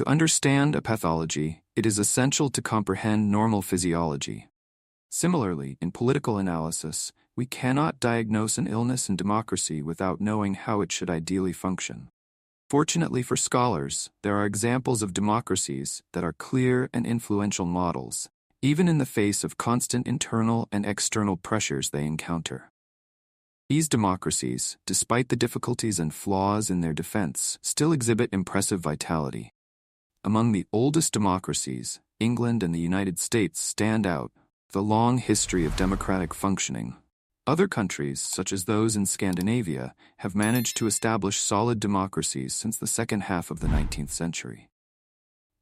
To understand a pathology, it is essential to comprehend normal physiology. Similarly, in political analysis, we cannot diagnose an illness in democracy without knowing how it should ideally function. Fortunately for scholars, there are examples of democracies that are clear and influential models, even in the face of constant internal and external pressures they encounter. These democracies, despite the difficulties and flaws in their defense, still exhibit impressive vitality. Among the oldest democracies, England and the United States stand out, the long history of democratic functioning. Other countries, such as those in Scandinavia, have managed to establish solid democracies since the second half of the 19th century.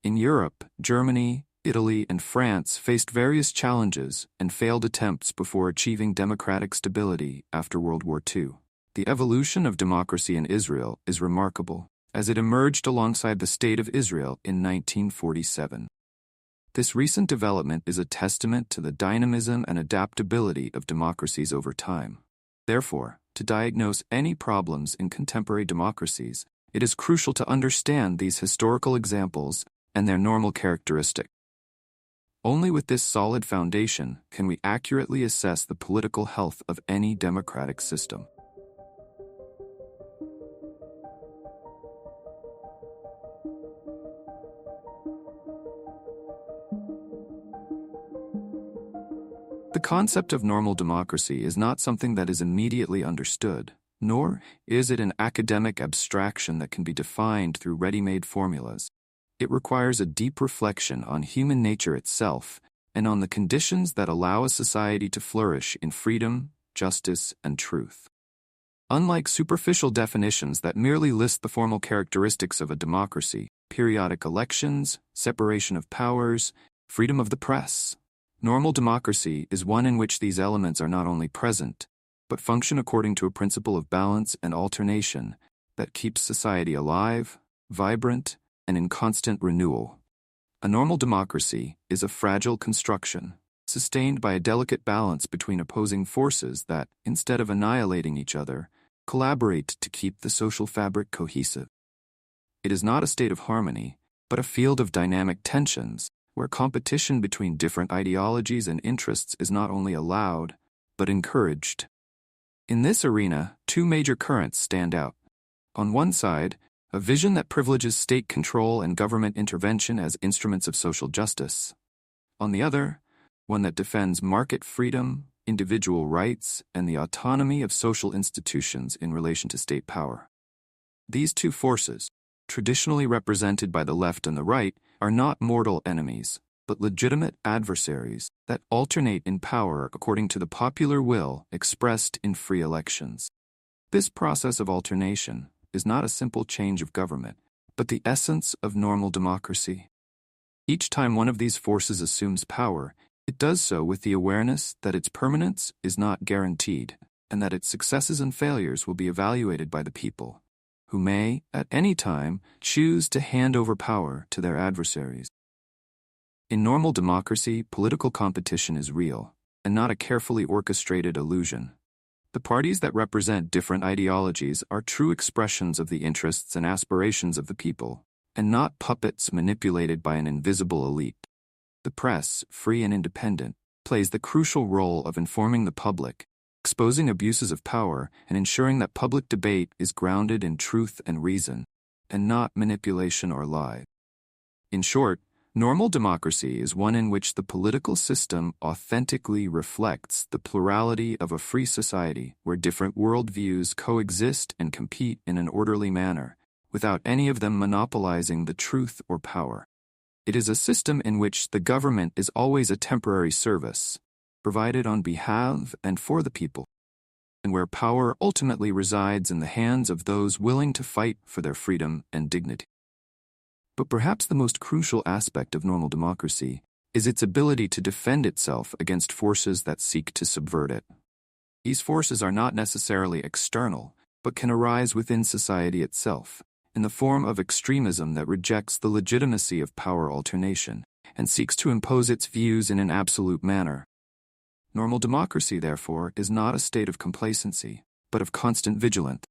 In Europe, Germany, Italy, and France faced various challenges and failed attempts before achieving democratic stability after World War II. The evolution of democracy in Israel is remarkable, as it emerged alongside the State of Israel in 1947. This recent development is a testament to the dynamism and adaptability of democracies over time. Therefore, to diagnose any problems in contemporary democracies, it is crucial to understand these historical examples and their normal characteristics. Only with this solid foundation can we accurately assess the political health of any democratic system. The concept of normal democracy is not something that is immediately understood, nor is it an academic abstraction that can be defined through ready-made formulas. It requires a deep reflection on human nature itself and on the conditions that allow a society to flourish in freedom, justice, and truth. Unlike superficial definitions that merely list the formal characteristics of a democracy, periodic elections, separation of powers, freedom of the press, normal democracy is one in which these elements are not only present, but function according to a principle of balance and alternation that keeps society alive, vibrant, and in constant renewal. A normal democracy is a fragile construction, sustained by a delicate balance between opposing forces that, instead of annihilating each other, collaborate to keep the social fabric cohesive. It is not a state of harmony, but a field of dynamic tensions, where competition between different ideologies and interests is not only allowed, but encouraged. In this arena, two major currents stand out. On one side, a vision that privileges state control and government intervention as instruments of social justice. On the other, one that defends market freedom, individual rights, and the autonomy of social institutions in relation to state power. These two forces, traditionally represented by the left and the right, are not mortal enemies, but legitimate adversaries that alternate in power according to the popular will expressed in free elections. This process of alternation is not a simple change of government, but the essence of normal democracy. Each time one of these forces assumes power, it does so with the awareness that its permanence is not guaranteed, and that its successes and failures will be evaluated by the people, who may, at any time, choose to hand over power to their adversaries. In normal democracy, political competition is real, and not a carefully orchestrated illusion. The parties that represent different ideologies are true expressions of the interests and aspirations of the people, and not puppets manipulated by an invisible elite. The press, free and independent, plays the crucial role of informing the public, exposing abuses of power, and ensuring that public debate is grounded in truth and reason, and not manipulation or lie. In short, normal democracy is one in which the political system authentically reflects the plurality of a free society where different worldviews coexist and compete in an orderly manner, without any of them monopolizing the truth or power. It is a system in which the government is always a temporary service, provided on behalf and for the people, and where power ultimately resides in the hands of those willing to fight for their freedom and dignity. But perhaps the most crucial aspect of normal democracy is its ability to defend itself against forces that seek to subvert it. These forces are not necessarily external, but can arise within society itself, in the form of extremism that rejects the legitimacy of power alternation and seeks to impose its views in an absolute manner. Normal democracy, therefore, is not a state of complacency, but of constant vigilance,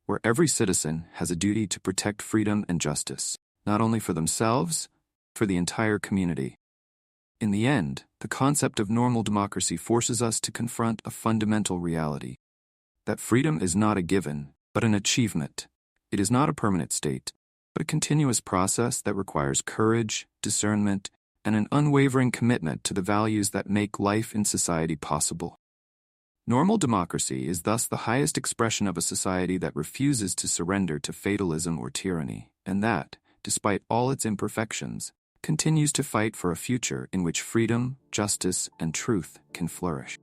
where every citizen has a duty to protect freedom and justice, not only for themselves, for the entire community. In the end, the concept of normal democracy forces us to confront a fundamental reality: that freedom is not a given, but an achievement. It is not a permanent state, but a continuous process that requires courage, discernment, and an unwavering commitment to the values that make life in society possible. Normal democracy is thus the highest expression of a society that refuses to surrender to fatalism or tyranny, and that, despite all its imperfections, continues to fight for a future in which freedom, justice, and truth can flourish.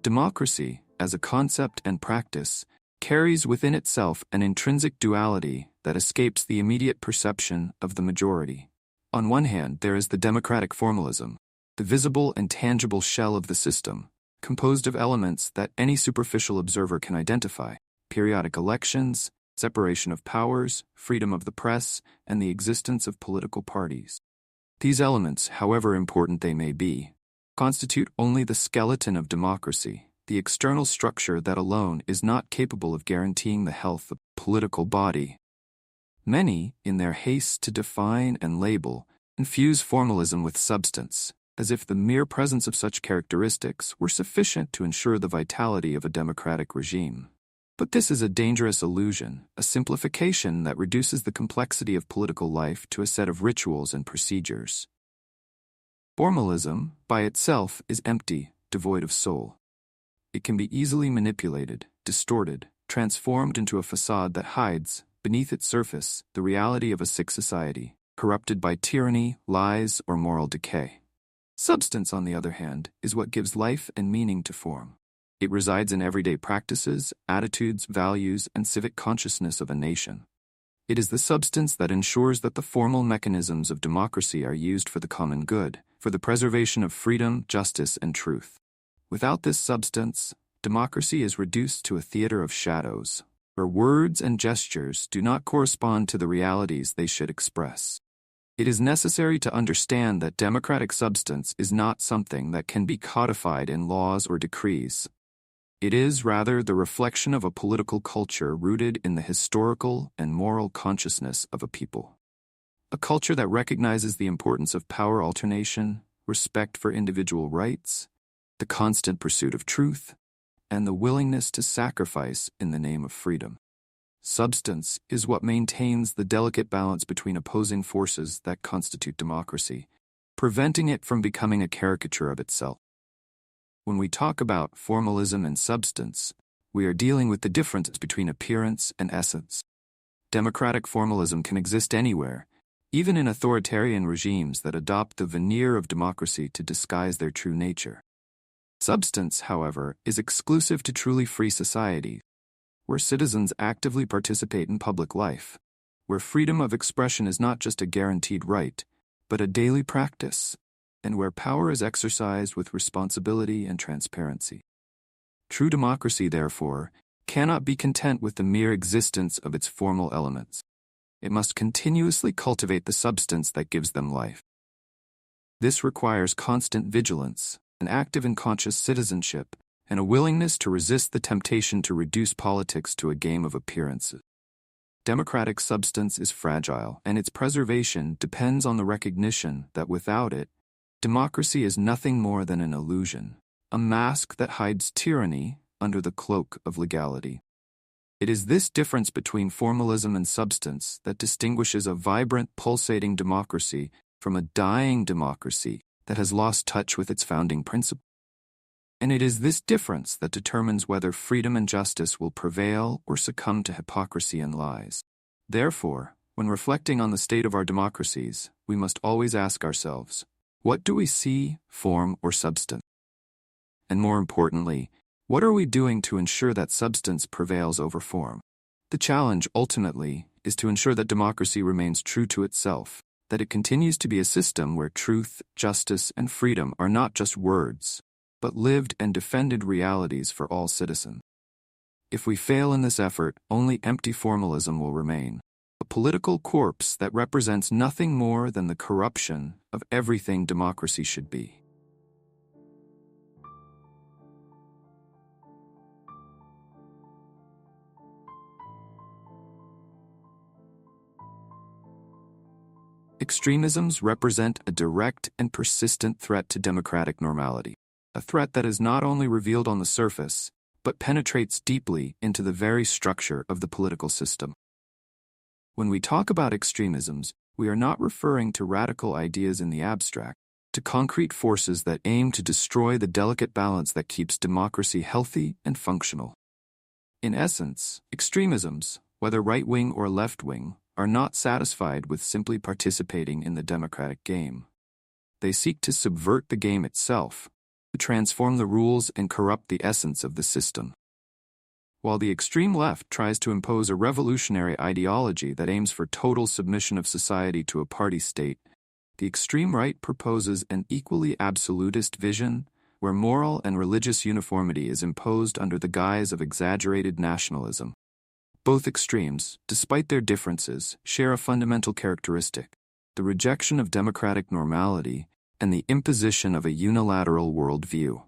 Democracy, as a concept and practice, carries within itself an intrinsic duality that escapes the immediate perception of the majority. On one hand, there is the democratic formalism, the visible and tangible shell of the system, composed of elements that any superficial observer can identify: periodic elections, separation of powers, freedom of the press, and the existence of political parties. These elements, however important they may be, constitute only the skeleton of democracy, the external structure that alone is not capable of guaranteeing the health of the political body. Many, in their haste to define and label, infuse formalism with substance, as if the mere presence of such characteristics were sufficient to ensure the vitality of a democratic regime. But this is a dangerous illusion, a simplification that reduces the complexity of political life to a set of rituals and procedures. Formalism, by itself, is empty, devoid of soul. It can be easily manipulated, distorted, transformed into a facade that hides, beneath its surface, the reality of a sick society, corrupted by tyranny, lies, or moral decay. Substance, on the other hand, is what gives life and meaning to form. It resides in everyday practices, attitudes, values, and civic consciousness of a nation. It is the substance that ensures that the formal mechanisms of democracy are used for the common good, for the preservation of freedom, justice, and truth. Without this substance, democracy is reduced to a theater of shadows, where words and gestures do not correspond to the realities they should express. It is necessary to understand that democratic substance is not something that can be codified in laws or decrees. It is rather the reflection of a political culture rooted in the historical and moral consciousness of a people. A culture that recognizes the importance of power alternation, respect for individual rights, the constant pursuit of truth, and the willingness to sacrifice in the name of freedom. Substance is what maintains the delicate balance between opposing forces that constitute democracy, preventing it from becoming a caricature of itself. When we talk about formalism and substance, we are dealing with the difference between appearance and essence. Democratic formalism can exist anywhere, even in authoritarian regimes that adopt the veneer of democracy to disguise their true nature. Substance, however, is exclusive to truly free societies, where citizens actively participate in public life, where freedom of expression is not just a guaranteed right, but a daily practice, and where power is exercised with responsibility and transparency. True democracy, therefore, cannot be content with the mere existence of its formal elements. It must continuously cultivate the substance that gives them life. This requires constant vigilance, an active and conscious citizenship, and a willingness to resist the temptation to reduce politics to a game of appearances. Democratic substance is fragile, and its preservation depends on the recognition that without it, democracy is nothing more than an illusion, a mask that hides tyranny under the cloak of legality. It is this difference between formalism and substance that distinguishes a vibrant, pulsating democracy from a dying democracy that has lost touch with its founding principles. And it is this difference that determines whether freedom and justice will prevail or succumb to hypocrisy and lies. Therefore, when reflecting on the state of our democracies, we must always ask ourselves, what do we see, form, or substance? And more importantly, what are we doing to ensure that substance prevails over form? The challenge, ultimately, is to ensure that democracy remains true to itself, that it continues to be a system where truth, justice, and freedom are not just words, but lived and defended realities for all citizens. If we fail in this effort, only empty formalism will remain, a political corpse that represents nothing more than the corruption of everything democracy should be. Extremisms represent a direct and persistent threat to democratic normality, a threat that is not only revealed on the surface, but penetrates deeply into the very structure of the political system. When we talk about extremisms, we are not referring to radical ideas in the abstract, to concrete forces that aim to destroy the delicate balance that keeps democracy healthy and functional. In essence, extremisms, whether right-wing or left-wing, are not satisfied with simply participating in the democratic game. They seek to subvert the game itself, to transform the rules and corrupt the essence of the system. While the extreme left tries to impose a revolutionary ideology that aims for total submission of society to a party state, the extreme right proposes an equally absolutist vision where moral and religious uniformity is imposed under the guise of exaggerated nationalism. Both extremes, despite their differences, share a fundamental characteristic: the rejection of democratic normality and the imposition of a unilateral worldview.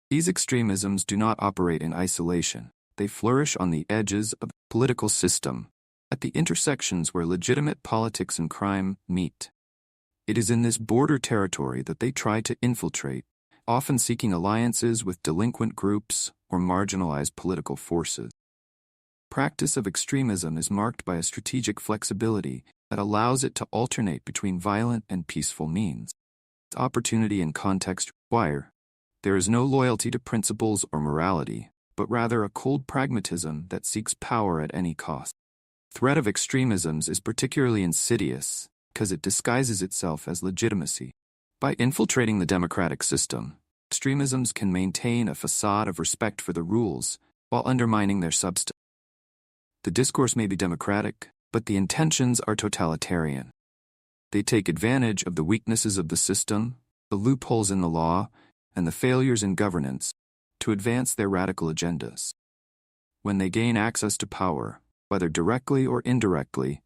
These extremisms do not operate in isolation. They flourish on the edges of the political system, at the intersections where legitimate politics and crime meet. It is in this border territory that they try to infiltrate, often seeking alliances with delinquent groups or marginalized political forces. Practice of extremism is marked by a strategic flexibility that allows it to alternate between violent and peaceful means. Its opportunity and context require. There is no loyalty to principles or morality, but rather a cold pragmatism that seeks power at any cost. The threat of extremisms is particularly insidious because it disguises itself as legitimacy. By infiltrating the democratic system, extremisms can maintain a facade of respect for the rules while undermining their substance. The discourse may be democratic, but the intentions are totalitarian. They take advantage of the weaknesses of the system, the loopholes in the law, and the failures in governance to advance their radical agendas. When they gain access to power, whether directly or indirectly,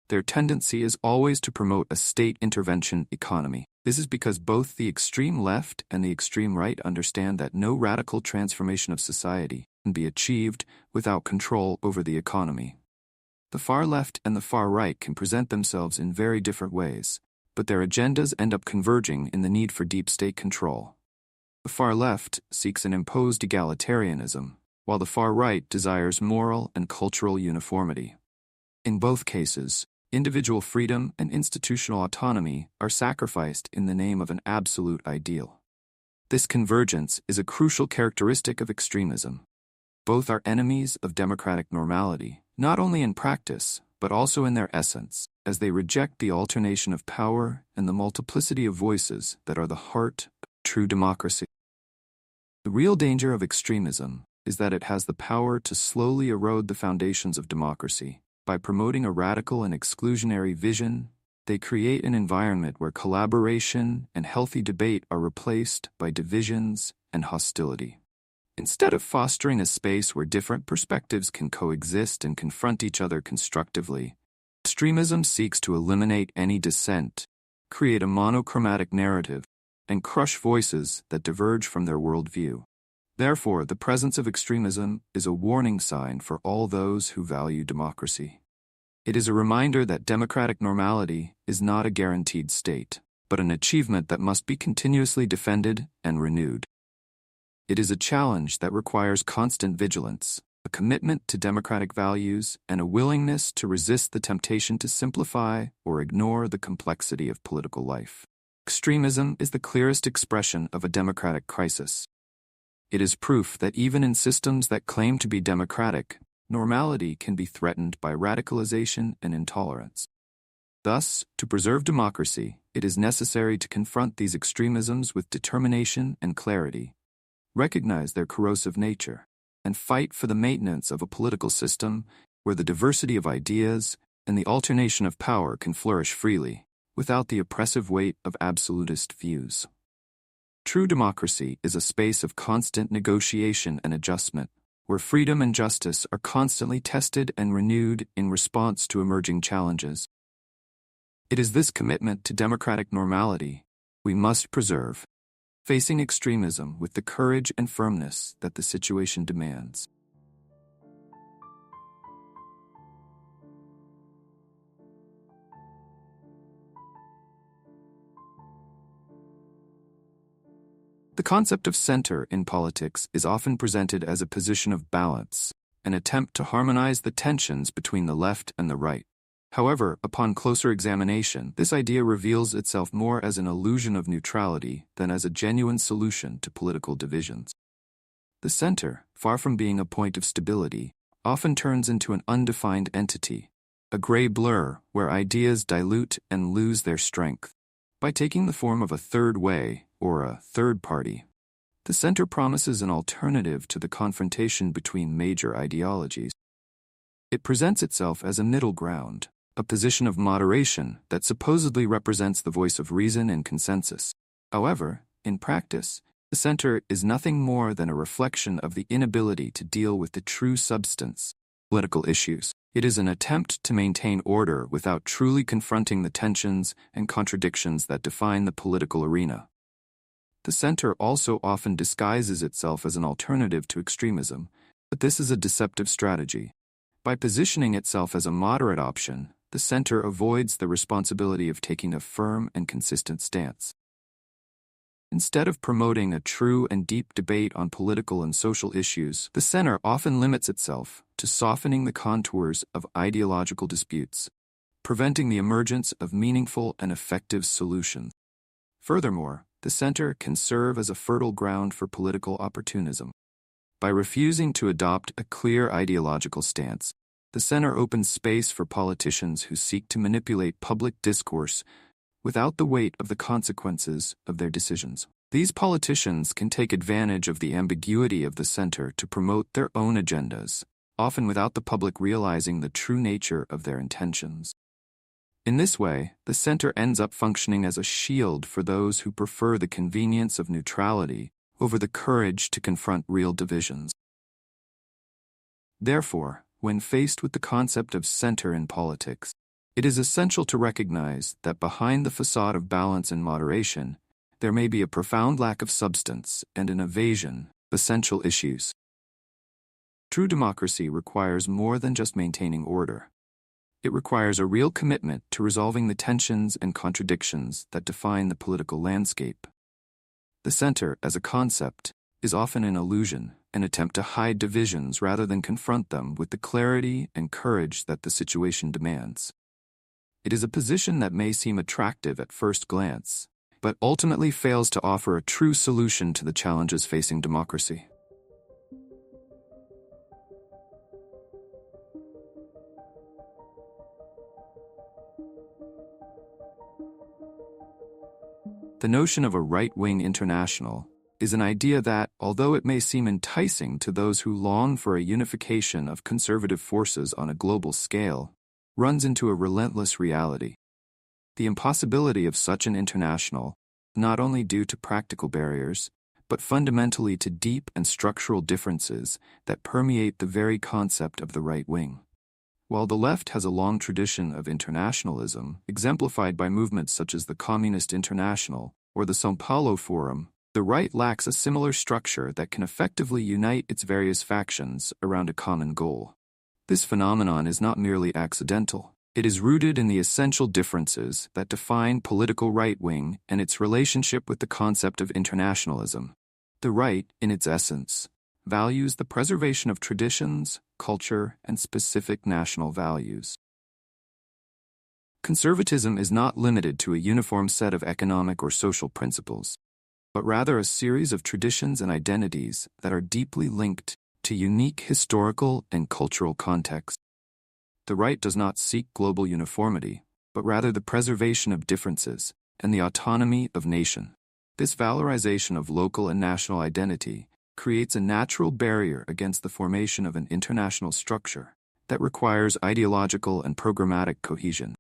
their tendency is always to promote a state intervention economy. This is because both the extreme left and the extreme right understand that no radical transformation of society can be achieved without control over the economy. The far left and the far right can present themselves in very different ways, but their agendas end up converging in the need for deep state control. The far left seeks an imposed egalitarianism, while the far right desires moral and cultural uniformity. In both cases, individual freedom and institutional autonomy are sacrificed in the name of an absolute ideal. This convergence is a crucial characteristic of extremism. Both are enemies of democratic normality, not only in practice, but also in their essence, as they reject the alternation of power and the multiplicity of voices that are the heart of true democracy. The real danger of extremism is that it has the power to slowly erode the foundations of democracy. By promoting a radical and exclusionary vision, they create an environment where collaboration and healthy debate are replaced by divisions and hostility. Instead of fostering a space where different perspectives can coexist and confront each other constructively, extremism seeks to eliminate any dissent, create a monochromatic narrative, and crush voices that diverge from their worldview. Therefore, the presence of extremism is a warning sign for all those who value democracy. It is a reminder that democratic normality is not a guaranteed state, but an achievement that must be continuously defended and renewed. It is a challenge that requires constant vigilance, a commitment to democratic values, and a willingness to resist the temptation to simplify or ignore the complexity of political life. Extremism is the clearest expression of a democratic crisis. It is proof that even in systems that claim to be democratic, normality can be threatened by radicalization and intolerance. Thus, to preserve democracy, it is necessary to confront these extremisms with determination and clarity, recognize their corrosive nature, and fight for the maintenance of a political system where the diversity of ideas and the alternation of power can flourish freely, without the oppressive weight of absolutist views. True democracy is a space of constant negotiation and adjustment, where freedom and justice are constantly tested and renewed in response to emerging challenges. It is this commitment to democratic normality we must preserve, facing extremism with the courage and firmness that the situation demands. concept of center in politics is often presented as a position of balance, an attempt to harmonize the tensions between the left and the right. However, upon closer examination, this idea reveals itself more as an illusion of neutrality than as a genuine solution to political divisions. The center, far from being a point of stability, often turns into an undefined entity, a gray blur where ideas dilute and lose their strength. By taking the form of a third way, or a third party, the center promises an alternative to the confrontation between major ideologies. It presents itself as a middle ground, a position of moderation that supposedly represents the voice of reason and consensus. However, in practice, the center is nothing more than a reflection of the inability to deal with the true substance, political issues. It is an attempt to maintain order without truly confronting the tensions and contradictions that define the political arena. The center also often disguises itself as an alternative to extremism, but this is a deceptive strategy. By positioning itself as a moderate option, the center avoids the responsibility of taking a firm and consistent stance. Instead of promoting a true and deep debate on political and social issues, the center often limits itself to softening the contours of ideological disputes, preventing the emergence of meaningful and effective solutions. Furthermore, the center can serve as a fertile ground for political opportunism. By refusing to adopt a clear ideological stance, the center opens space for politicians who seek to manipulate public discourse without the weight of the consequences of their decisions. These politicians can take advantage of the ambiguity of the center to promote their own agendas, often without the public realizing the true nature of their intentions. In this way, the center ends up functioning as a shield for those who prefer the convenience of neutrality over the courage to confront real divisions. Therefore, when faced with the concept of center in politics, it is essential to recognize that behind the facade of balance and moderation, there may be a profound lack of substance and an evasion of essential issues. True democracy requires more than just maintaining order. It requires a real commitment to resolving the tensions and contradictions that define the political landscape. The center, as a concept, is often an illusion, an attempt to hide divisions rather than confront them with the clarity and courage that the situation demands. It is a position that may seem attractive at first glance, but ultimately fails to offer a true solution to the challenges facing democracy. The notion of a right-wing international is an idea that, although it may seem enticing to those who long for a unification of conservative forces on a global scale, runs into a relentless reality. The impossibility of such an international, not only due to practical barriers, but fundamentally to deep and structural differences that permeate the very concept of the right wing. While the left has a long tradition of internationalism, exemplified by movements such as the Communist International or the São Paulo Forum, the right lacks a similar structure that can effectively unite its various factions around a common goal. This phenomenon is not merely accidental. It is rooted in the essential differences that define political right-wing and its relationship with the concept of internationalism. The right, in its essence, values the preservation of traditions, culture, and specific national values. Conservatism is not limited to a uniform set of economic or social principles, but rather a series of traditions and identities that are deeply linked to unique historical and cultural contexts. The right does not seek global uniformity, but rather the preservation of differences and the autonomy of nation. This valorization of local and national identity creates a natural barrier against the formation of an international structure that requires ideological and programmatic cohesion.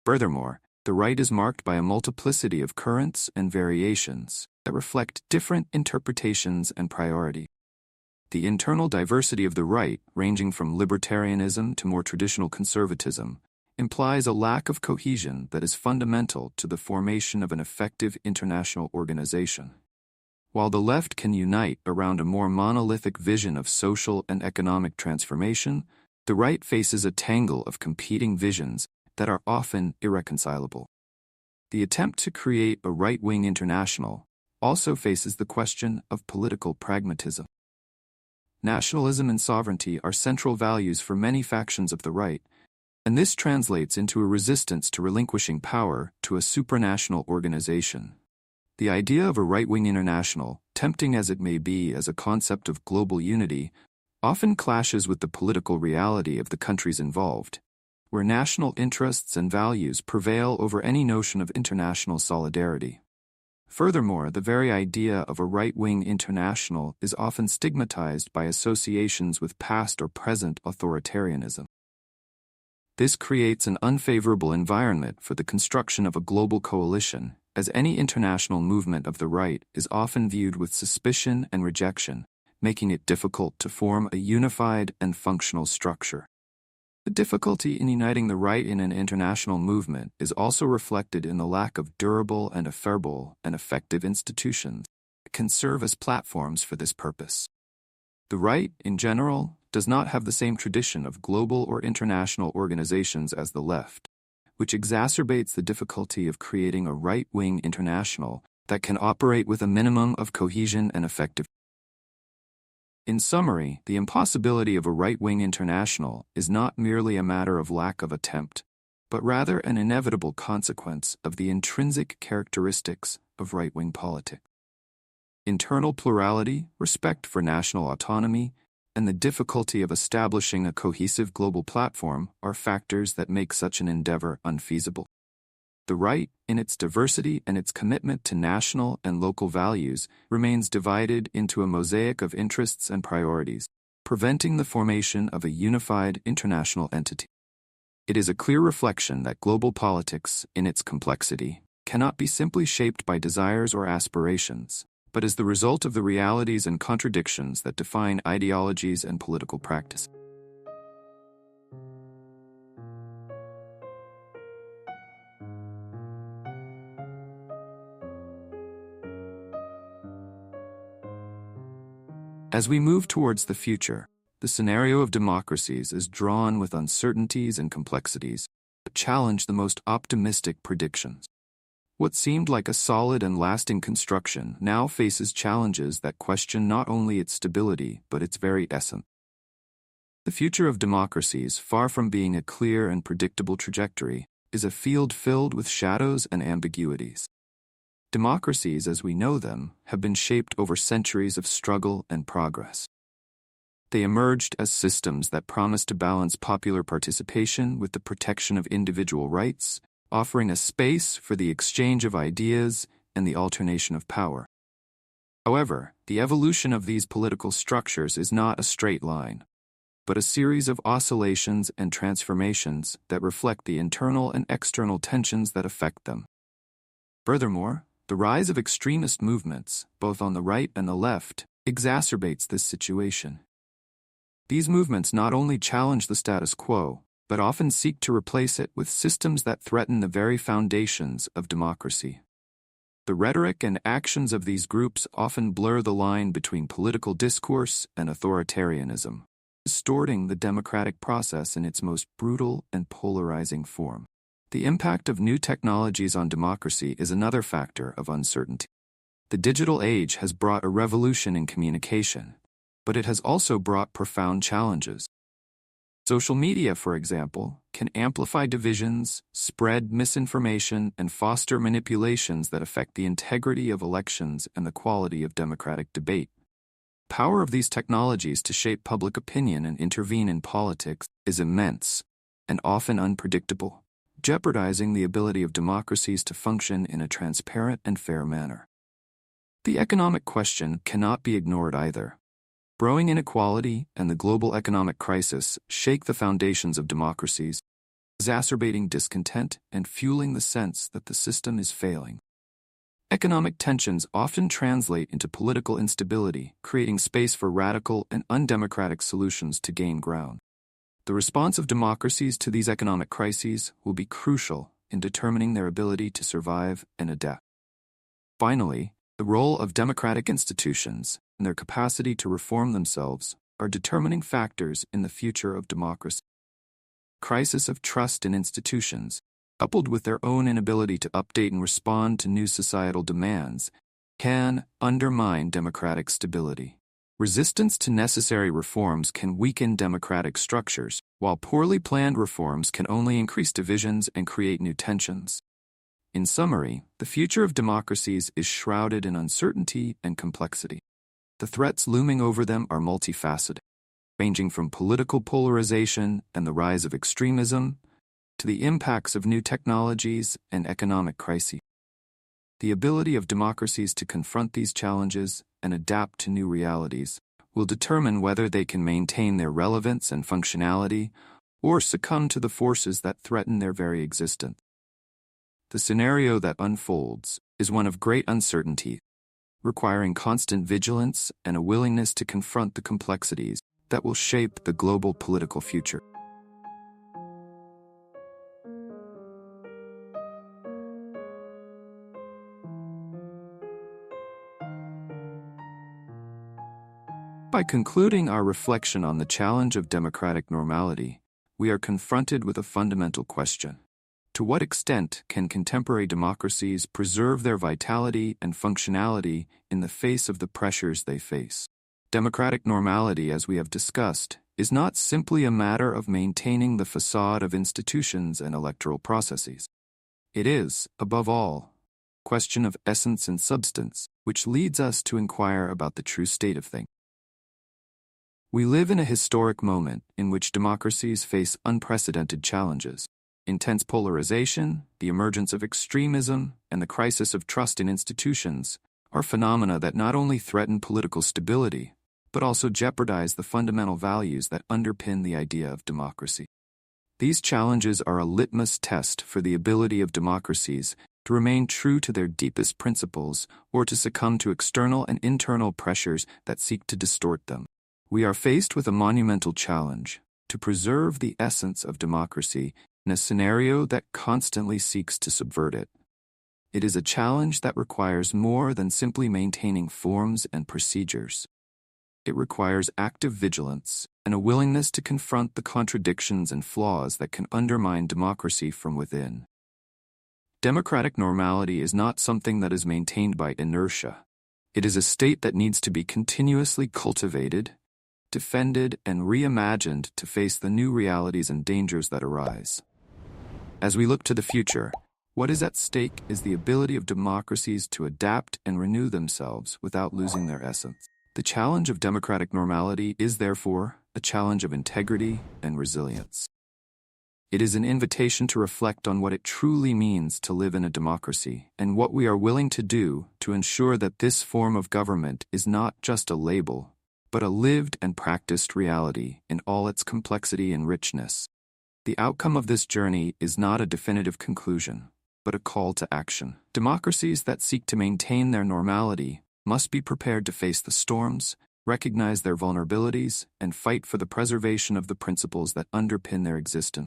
Furthermore, the right is marked by a multiplicity of currents and variations that reflect different interpretations and priorities. The internal diversity of the right, ranging from libertarianism to more traditional conservatism, implies a lack of cohesion that is fundamental to the formation of an effective international organization. While the left can unite around a more monolithic vision of social and economic transformation, the right faces a tangle of competing visions that are often irreconcilable. The attempt to create a right-wing international, also faces the question of political pragmatism. Nationalism and sovereignty are central values for many factions of the right, and this translates into a resistance to relinquishing power to a supranational organization. The idea of a right-wing international, tempting as it may be as a concept of global unity, often clashes with the political reality of the countries involved, where national interests and values prevail over any notion of international solidarity. Furthermore, the very idea of a right-wing international is often stigmatized by associations with past or present authoritarianism. This creates an unfavorable environment for the construction of a global coalition, as any international movement of the right is often viewed with suspicion and rejection, making it difficult to form a unified and functional structure. The difficulty in uniting the right in an international movement is also reflected in the lack of durable and affirmable and effective institutions that can serve as platforms for this purpose. The right, in general, does not have the same tradition of global or international organizations as the left, which exacerbates the difficulty of creating a right-wing international that can operate with a minimum of cohesion and effectiveness. In summary, the impossibility of a right-wing international is not merely a matter of lack of attempt, but rather an inevitable consequence of the intrinsic characteristics of right-wing politics. Internal plurality, respect for national autonomy, and the difficulty of establishing a cohesive global platform are factors that make such an endeavor unfeasible. The right, in its diversity and its commitment to national and local values, remains divided into a mosaic of interests and priorities, preventing the formation of a unified international entity. It is a clear reflection that global politics, in its complexity, cannot be simply shaped by desires or aspirations, but is the result of the realities and contradictions that define ideologies and political practice. As we move towards the future, the scenario of democracies is drawn with uncertainties and complexities that challenge the most optimistic predictions. What seemed like a solid and lasting construction now faces challenges that question not only its stability but its very essence. The future of democracies, far from being a clear and predictable trajectory, is a field filled with shadows and ambiguities. Democracies, as we know them, have been shaped over centuries of struggle and progress. They emerged as systems that promised to balance popular participation with the protection of individual rights, offering a space for the exchange of ideas and the alternation of power. However, the evolution of these political structures is not a straight line, but a series of oscillations and transformations that reflect the internal and external tensions that affect them. Furthermore, the rise of extremist movements, both on the right and the left, exacerbates this situation. These movements not only challenge the status quo, but often seek to replace it with systems that threaten the very foundations of democracy. The rhetoric and actions of these groups often blur the line between political discourse and authoritarianism, distorting the democratic process in its most brutal and polarizing form. The impact of new technologies on democracy is another factor of uncertainty. The digital age has brought a revolution in communication, but it has also brought profound challenges. Social media, for example, can amplify divisions, spread misinformation, and foster manipulations that affect the integrity of elections and the quality of democratic debate. The power of these technologies to shape public opinion and intervene in politics is immense and often unpredictable, jeopardizing the ability of democracies to function in a transparent and fair manner. The economic question cannot be ignored either. Growing inequality and the global economic crisis shake the foundations of democracies, exacerbating discontent and fueling the sense that the system is failing. Economic tensions often translate into political instability, creating space for radical and undemocratic solutions to gain ground. The response of democracies to these economic crises will be crucial in determining their ability to survive and adapt. Finally, the role of democratic institutions and their capacity to reform themselves are determining factors in the future of democracy. Crisis of trust in institutions, coupled with their own inability to update and respond to new societal demands, can undermine democratic stability. Resistance to necessary reforms can weaken democratic structures, while poorly planned reforms can only increase divisions and create new tensions. In summary, the future of democracies is shrouded in uncertainty and complexity. The threats looming over them are multifaceted, ranging from political polarization and the rise of extremism to the impacts of new technologies and economic crises. The ability of democracies to confront these challenges and adapt to new realities will determine whether they can maintain their relevance and functionality or succumb to the forces that threaten their very existence. The scenario that unfolds is one of great uncertainty, requiring constant vigilance and a willingness to confront the complexities that will shape the global political future. By concluding our reflection on the challenge of democratic normality, we are confronted with a fundamental question. To what extent can contemporary democracies preserve their vitality and functionality in the face of the pressures they face? Democratic normality, as we have discussed, is not simply a matter of maintaining the facade of institutions and electoral processes. It is, above all, a question of essence and substance, which leads us to inquire about the true state of things. We live in a historic moment in which democracies face unprecedented challenges. Intense polarization, the emergence of extremism, and the crisis of trust in institutions are phenomena that not only threaten political stability, but also jeopardize the fundamental values that underpin the idea of democracy. These challenges are a litmus test for the ability of democracies to remain true to their deepest principles or to succumb to external and internal pressures that seek to distort them. We are faced with a monumental challenge to preserve the essence of democracy in a scenario that constantly seeks to subvert it. It is a challenge that requires more than simply maintaining forms and procedures. It requires active vigilance and a willingness to confront the contradictions and flaws that can undermine democracy from within. Democratic normality is not something that is maintained by inertia. It is a state that needs to be continuously cultivated, defended, and reimagined to face the new realities and dangers that arise. As we look to the future, what is at stake is the ability of democracies to adapt and renew themselves without losing their essence. The challenge of democratic normality is, therefore, a challenge of integrity and resilience. It is an invitation to reflect on what it truly means to live in a democracy and what we are willing to do to ensure that this form of government is not just a label, but a lived and practiced reality in all its complexity and richness. The outcome of this journey is not a definitive conclusion, but a call to action. Democracies that seek to maintain their normality must be prepared to face the storms, recognize their vulnerabilities, and fight for the preservation of the principles that underpin their existence.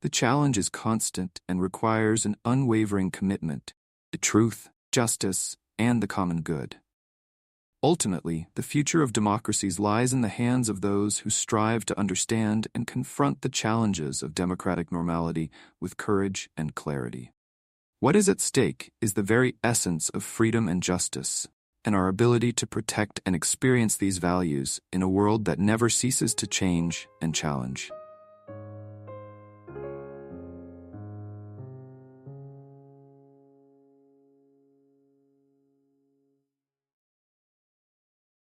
The challenge is constant and requires an unwavering commitment to truth, justice, and the common good. Ultimately, the future of democracies lies in the hands of those who strive to understand and confront the challenges of democratic normality with courage and clarity. What is at stake is the very essence of freedom and justice, and our ability to protect and experience these values in a world that never ceases to change and challenge.